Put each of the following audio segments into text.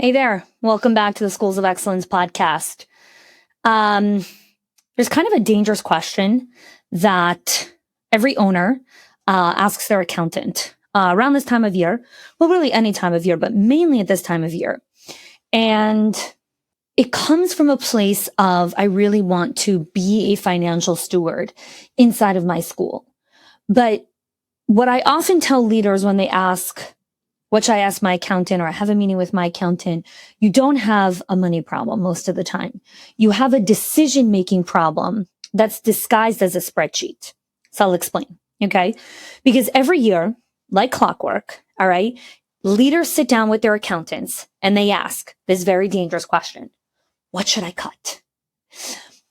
Hey there. Welcome back to the Schools of Excellence podcast. There's kind of a dangerous question that every owner asks their accountant around this time of year. Well, really any time of year, but mainly at this time of year. And it comes from a place of, I really want to be a financial steward inside of my school. But what I often tell leaders when they ask, which I ask my accountant or I have a meeting with my accountant, you don't have a money problem most of the time. You have a decision-making problem that's disguised as a spreadsheet. So I'll explain, okay? Because every year, like clockwork, all right, leaders sit down with their accountants and they ask this very dangerous question: what should I cut?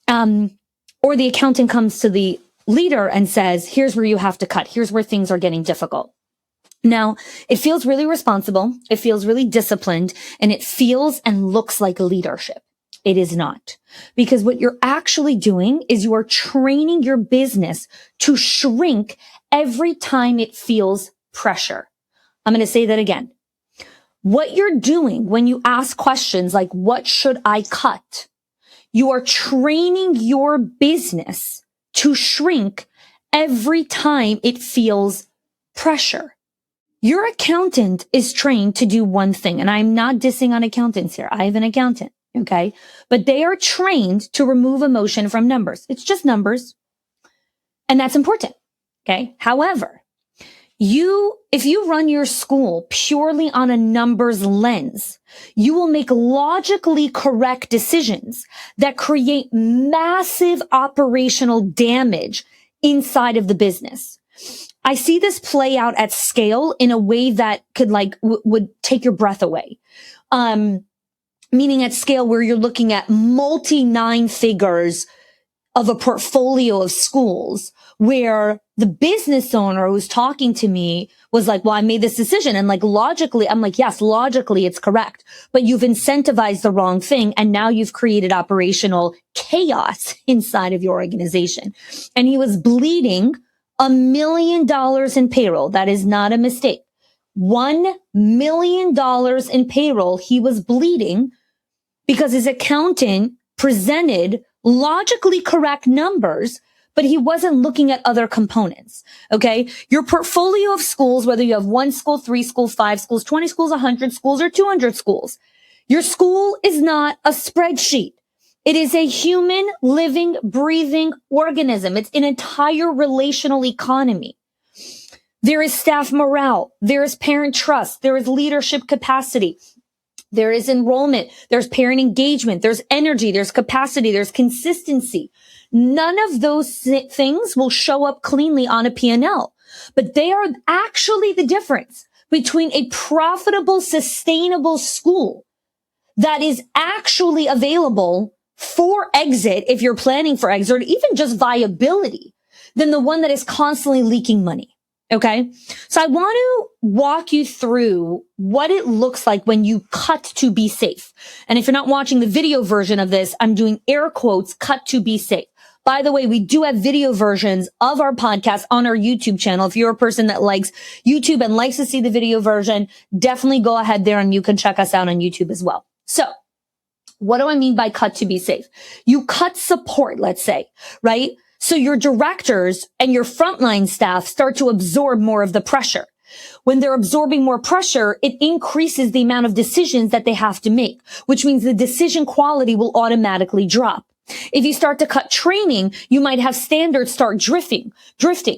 Or the accountant comes to the leader and says, here's where you have to cut. Here's where things are getting difficult. Now, it feels really responsible, it feels really disciplined, and it feels and looks like leadership. It is not. Because what you're actually doing is you are training your business to shrink every time it feels pressure. I'm going to say that again. What you're doing when you ask questions like, what should I cut? You are training your business to shrink every time it feels pressure. Your accountant is trained to do one thing, and I'm not dissing on accountants here. I have an accountant, okay? But they are trained to remove emotion from numbers. It's just numbers. And that's important, okay? However, if you run your school purely on a numbers lens, you will make logically correct decisions that create massive operational damage inside of the business. I see this play out at scale in a way that could would take your breath away. Meaning at scale where you're looking at multi-nine figures of a portfolio of schools where the business owner who's talking to me was like, well, I made this decision. And logically, I'm like, yes, logically it's correct, but you've incentivized the wrong thing. And now you've created operational chaos inside of your organization. And he was bleeding $1 million in payroll. That is not a mistake. $1 million in payroll he was bleeding because his accountant presented logically correct numbers, but he wasn't looking at other components. Okay. Your portfolio of schools, whether you have 1 school, 3 schools, 5 schools, 20 schools, 100 schools, or 200 schools, your school is not a spreadsheet. It is a human, living, breathing organism. It's an entire relational economy. There is staff morale. There is parent trust. There is leadership capacity. There is enrollment. There's parent engagement. There's energy. There's capacity. There's consistency. None of those things will show up cleanly on a P&L, but they are actually the difference between a profitable, sustainable school that is actually available for exit, if you're planning for exit, or even just viability, than the one that is constantly leaking money. Okay. So I want to walk you through what it looks like when you cut to be safe. And if you're not watching the video version of this, I'm doing air quotes, cut to be safe. By the way, we do have video versions of our podcast on our YouTube channel. If you're a person that likes YouTube and likes to see the video version, definitely go ahead there and you can check us out on YouTube as well. So what do I mean by cut to be safe? You cut support, let's say, right? So your directors and your frontline staff start to absorb more of the pressure. When they're absorbing more pressure, it increases the amount of decisions that they have to make, which means the decision quality will automatically drop. If you start to cut training, you might have standards start drifting,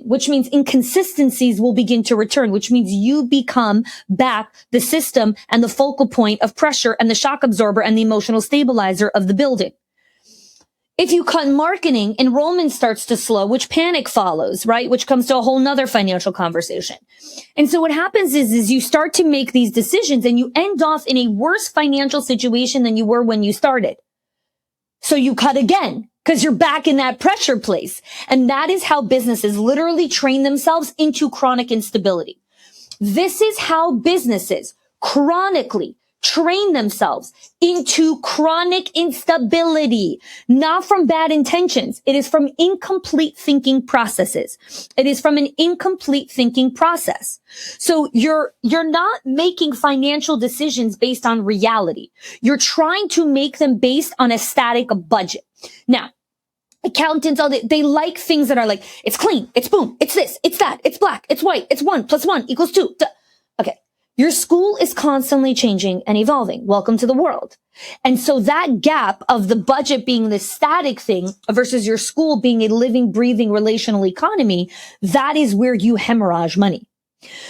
which means inconsistencies will begin to return, which means you become back the system and the focal point of pressure and the shock absorber and the emotional stabilizer of the building. If you cut marketing, enrollment starts to slow, which panic follows, right? Which comes to a whole nother financial conversation. And so what happens is you start to make these decisions and you end off in a worse financial situation than you were when you started. So you cut again because you're back in that pressure place. And that is how businesses literally train themselves into chronic instability. This is how businesses chronically train themselves into chronic instability, not from bad intentions. It is from incomplete thinking processes. It is from an incomplete thinking process. So you're not making financial decisions based on reality. You're trying to make them based on a static budget. Now, accountants, they like things that are like, it's clean, it's boom, it's this, it's that, it's black, it's white, it's 1 + 1 = 2. Okay. Your school is constantly changing and evolving. Welcome to the world. And so that gap of the budget being this static thing versus your school being a living, breathing relational economy, that is where you hemorrhage money.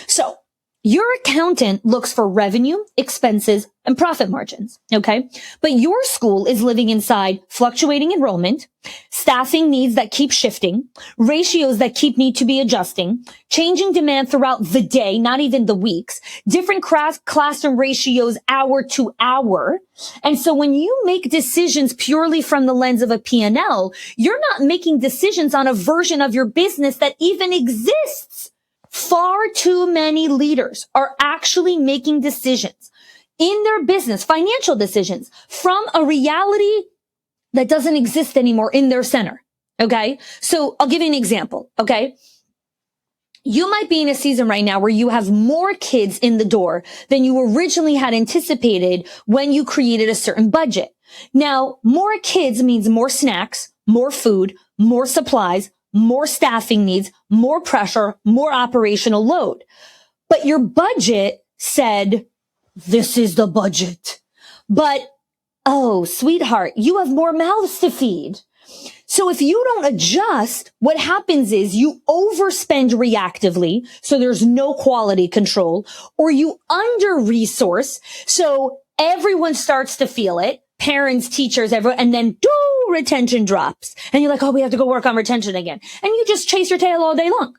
So your accountant looks for revenue, expenses, and profit margins, okay? But your school is living inside fluctuating enrollment, staffing needs that keep shifting, ratios that need to be adjusting, changing demand throughout the day, not even the weeks, different classroom ratios hour to hour. And so when you make decisions purely from the lens of a P&L, you're not making decisions on a version of your business that even exists. Far too many leaders are actually making decisions in their business, financial decisions, from a reality that doesn't exist anymore in their center. Okay. So I'll give you an example. Okay. You might be in a season right now where you have more kids in the door than you originally had anticipated when you created a certain budget. Now, more kids means more snacks, more food, more supplies, more staffing needs, more pressure, more operational load. But your budget said, this is the budget. But, oh, sweetheart, you have more mouths to feed. So if you don't adjust, what happens is you overspend reactively, so there's no quality control, or you under-resource, so everyone starts to feel it. Parents, teachers, everyone, and then retention drops. And you're like, oh, we have to go work on retention again. And you just chase your tail all day long.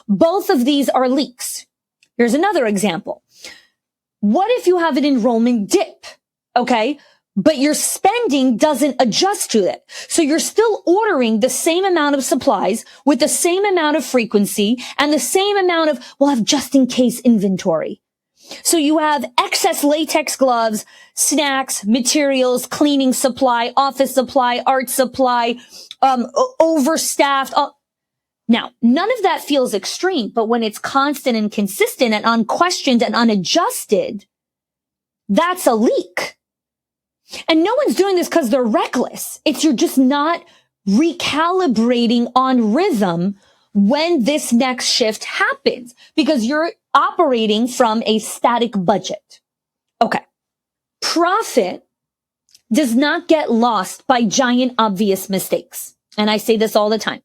Both of these are leaks. Here's another example. What if you have an enrollment dip? Okay. But your spending doesn't adjust to it. So you're still ordering the same amount of supplies with the same amount of frequency and the same amount of, we'll have just in case inventory. So you have excess latex gloves, snacks, materials, cleaning supply, office supply, art supply, overstaffed. Now, none of that feels extreme, but when it's constant and consistent and unquestioned and unadjusted, that's a leak. And no one's doing this because they're reckless. It's you're just not recalibrating on rhythm when this next shift happens because you're operating from a static budget. Okay. Profit does not get lost by giant obvious mistakes. And I say this all the time.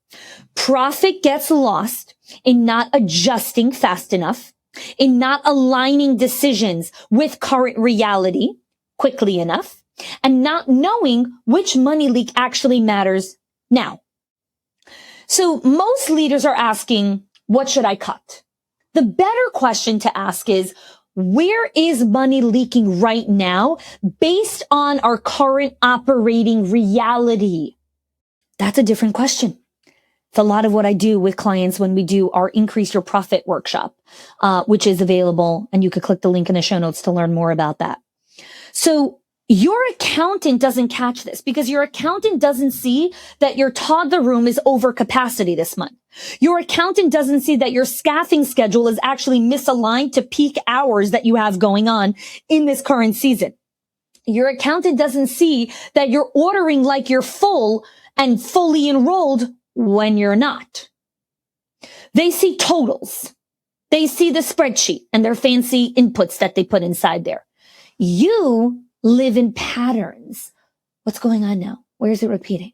Profit gets lost in not adjusting fast enough, in not aligning decisions with current reality quickly enough, and not knowing which money leak actually matters now. So most leaders are asking, what should I cut? The better question to ask is, where is money leaking right now based on our current operating reality? That's a different question. It's a lot of what I do with clients when we do our Increase Your Profit workshop, which is available. And you could click the link in the show notes to learn more about that. So your accountant doesn't catch this because your accountant doesn't see that your toddler room is over capacity this month. Your accountant doesn't see that your staffing schedule is actually misaligned to peak hours that you have going on in this current season. Your accountant doesn't see that you're ordering like you're full and fully enrolled when you're not. They see totals. They see the spreadsheet and their fancy inputs that they put inside there. You live in patterns. What's going on now? Where is it repeating?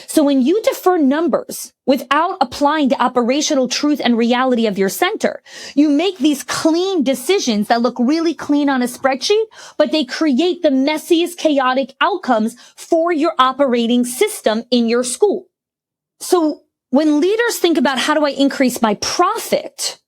So when you defer numbers without applying the operational truth and reality of your center, you make these clean decisions that look really clean on a spreadsheet, but they create the messiest, chaotic outcomes for your operating system in your school. So when leaders think about how do I increase my profit,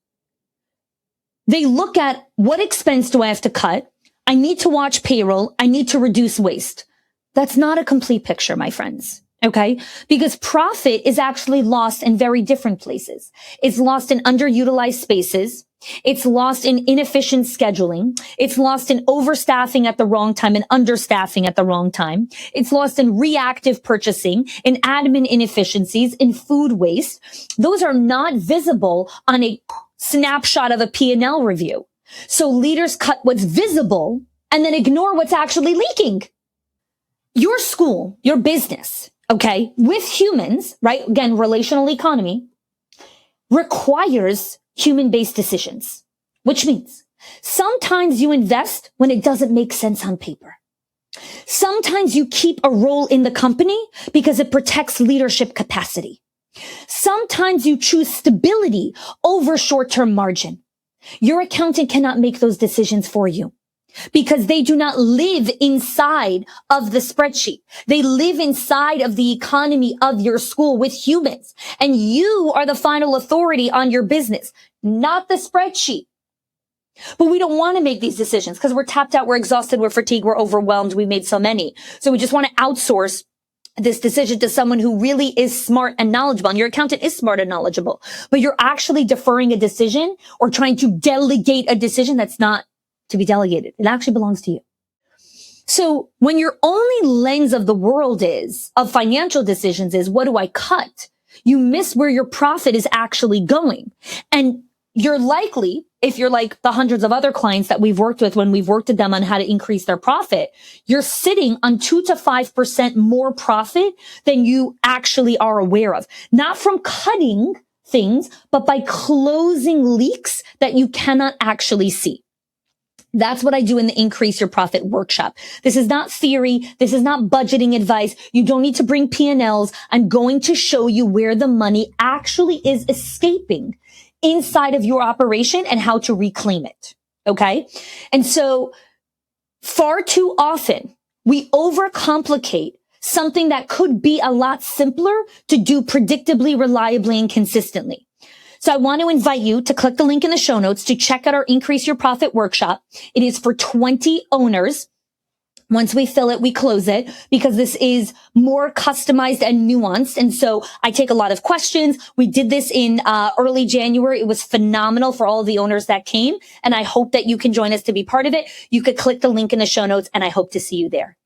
they look at what expense do I have to cut? I need to watch payroll. I need to reduce waste. That's not a complete picture, my friends. Okay. Because profit is actually lost in very different places. It's lost in underutilized spaces. It's lost in inefficient scheduling. It's lost in overstaffing at the wrong time and understaffing at the wrong time. It's lost in reactive purchasing, in admin inefficiencies, in food waste. Those are not visible on a snapshot of a P&L review. So leaders cut what's visible and then ignore what's actually leaking. Your school, your business, okay, with humans, right? Again, relational economy requires human-based decisions, which means sometimes you invest when it doesn't make sense on paper. Sometimes you keep a role in the company because it protects leadership capacity. Sometimes you choose stability over short-term margin. Your accountant cannot make those decisions for you, because they do not live inside of the spreadsheet. They live inside of the economy of your school with humans. And you are the final authority on your business, not the spreadsheet. But we don't want to make these decisions because we're tapped out, we're exhausted, we're fatigued, we're overwhelmed, we made so many. So we just want to outsource this decision to someone who really is smart and knowledgeable. And your accountant is smart and knowledgeable, but you're actually deferring a decision or trying to delegate a decision that's not to be delegated. It actually belongs to you. So when your only lens of the world of financial decisions is, what do I cut? You miss where your profit is actually going. And you're likely, if you're like the hundreds of other clients that we've worked with when we've worked with them on how to increase their profit, you're sitting on 2 to 5% more profit than you actually are aware of. Not from cutting things, but by closing leaks that you cannot actually see. That's what I do in the Increase Your Profit workshop. This is not theory. This is not budgeting advice. You don't need to bring P&Ls. I'm going to show you where the money actually is escaping inside of your operation and how to reclaim it. Okay. And so far too often we overcomplicate something that could be a lot simpler to do predictably, reliably, and consistently. So I want to invite you to click the link in the show notes to check out our Increase Your Profit workshop. It is for 20 owners. Once we fill it, we close it because this is more customized and nuanced. And so I take a lot of questions. We did this in early January. It was phenomenal for all of the owners that came. And I hope that you can join us to be part of it. You could click the link in the show notes and I hope to see you there.